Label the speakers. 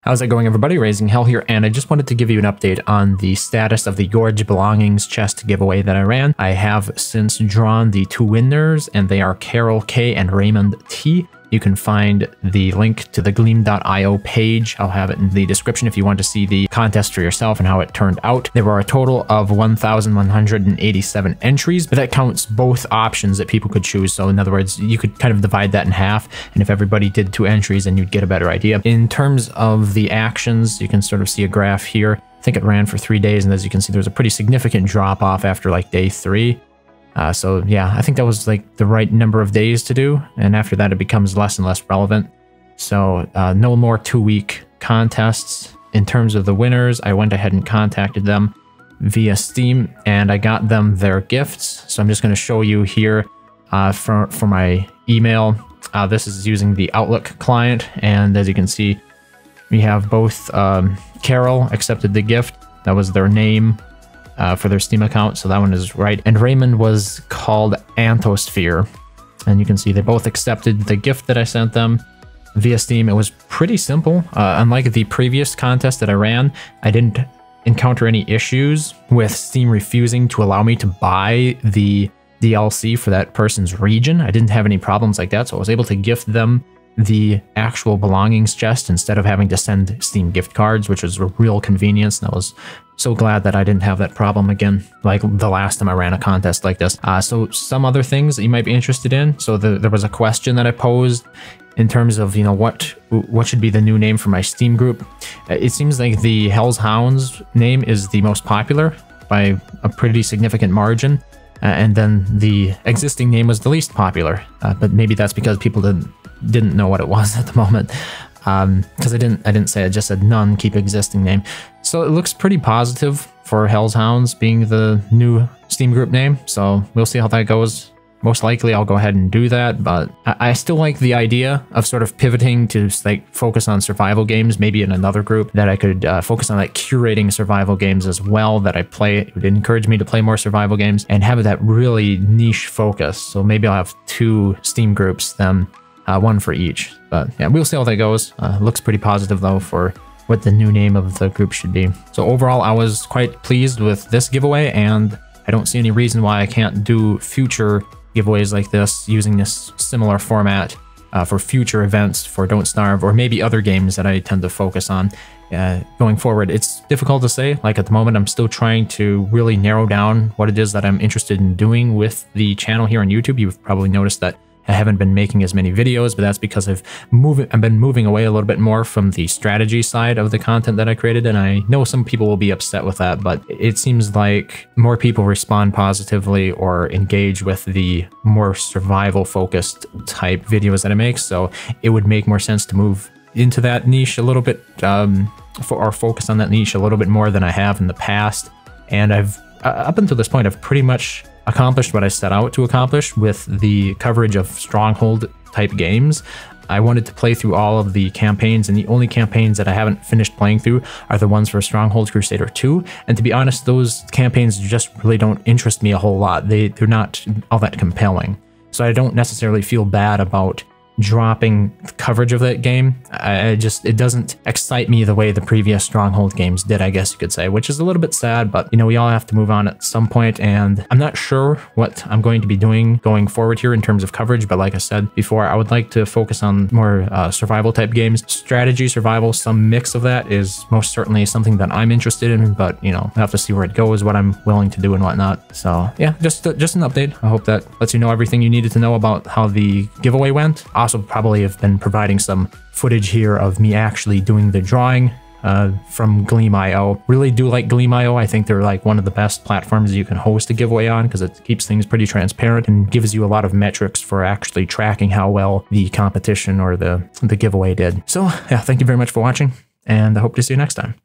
Speaker 1: How's it going, everybody? RazingHel here, and I just wanted to give you an update on the status of the Gorge Belongings chest giveaway that I ran. I have since drawn the two winners, and they are Karol K and Raymond T. You can find the link to the gleam.io page. I'll have it in the description if you want to see the contest for yourself and how it turned out. There were a total of 1,187 entries, but that counts both options that people could choose. So in other words, you could kind of divide that in half, and if everybody did 2 entries, then you'd get a better idea. In terms of the actions, you can sort of see a graph here. I think it ran for 3 days, and as you can see, there's a pretty significant drop off after like day 3. So yeah, I think that was like the right number of days to do, and after that it becomes less and less relevant. So no more 2-week contests. In terms of the winners, I went ahead and contacted them via Steam, and I got them their gifts. So I'm just going to show you here for my email. This is using the Outlook client, and as you can see, we have both Karol accepted the gift. That was their name for their Steam account, so that one is right. And Raymond was called Anthosphere, and you can see they both accepted the gift that I sent them via Steam. It was pretty simple. Unlike the previous contest that I ran, I didn't encounter any issues with Steam refusing to allow me to buy the DLC for that person's region. I didn't have any problems like that, so I was able to gift them the actual belongings chest instead of having to send Steam gift cards, which was a real convenience, and I was so glad that I didn't have that problem again like the last time I ran a contest like this. So some other things that you might be interested in. So there was a question that I posed in terms of, you know, what should be the new name for my Steam group. It seems like the Hell's Hounds name is the most popular by a pretty significant margin. And then the existing name was the least popular, but maybe that's because people didn't know what it was at the moment. Because I didn't say it, just said none, keep existing name. So it looks pretty positive for Hell's Hounds being the new Steam group name. So we'll see how that goes. Most likely I'll go ahead and do that, but I still like the idea of sort of pivoting to like focus on survival games, maybe in another group that I could focus on, like curating survival games as well that I play. It would encourage me to play more survival games and have that really niche focus. So maybe I'll have 2 Steam groups then. 1 for each, but yeah, we'll see how that goes. Looks pretty positive though for what the new name of the group should be. So overall, I was quite pleased with this giveaway, and I don't see any reason why I can't do future giveaways like this using this similar format for future events for Don't Starve, or maybe other games that I tend to focus on going forward. It's difficult to say. Like at the moment, I'm still trying to really narrow down what it is that I'm interested in doing with the channel here on YouTube. You've probably noticed that I haven't been making as many videos, but that's because I've been moving away a little bit more from the strategy side of the content that I created, and I know some people will be upset with that, but it seems like more people respond positively or engage with the more survival-focused type videos that I make, so it would make more sense to move into that niche a little bit, or focus on that niche a little bit more than I have in the past. And I've, up until this point, I've pretty much accomplished what I set out to accomplish with the coverage of Stronghold type games. I wanted to play through all of the campaigns, and the only campaigns that I haven't finished playing through are the ones for Stronghold Crusader 2. And to be honest, those campaigns just really don't interest me a whole lot. They're not all that compelling. So I don't necessarily feel bad about dropping coverage of that game. It doesn't excite me the way the previous Stronghold games did, I guess you could say, which is a little bit sad, but you know, we all have to move on at some point, and I'm not sure what I'm going to be doing going forward here in terms of coverage, but like I said before, I would like to focus on more survival type games. Strategy, survival, some mix of that is most certainly something that I'm interested in, but you know, I have to see where it goes, what I'm willing to do and whatnot. So yeah, just an update. I hope that lets you know everything you needed to know about how the giveaway went. Also probably have been providing some footage here of me actually doing the drawing from Gleam.io. Really do like Gleam.io. I think they're like one of the best platforms you can host a giveaway on, because it keeps things pretty transparent and gives you a lot of metrics for actually tracking how well the competition or the giveaway did. So yeah, thank you very much for watching, and I hope to see you next time.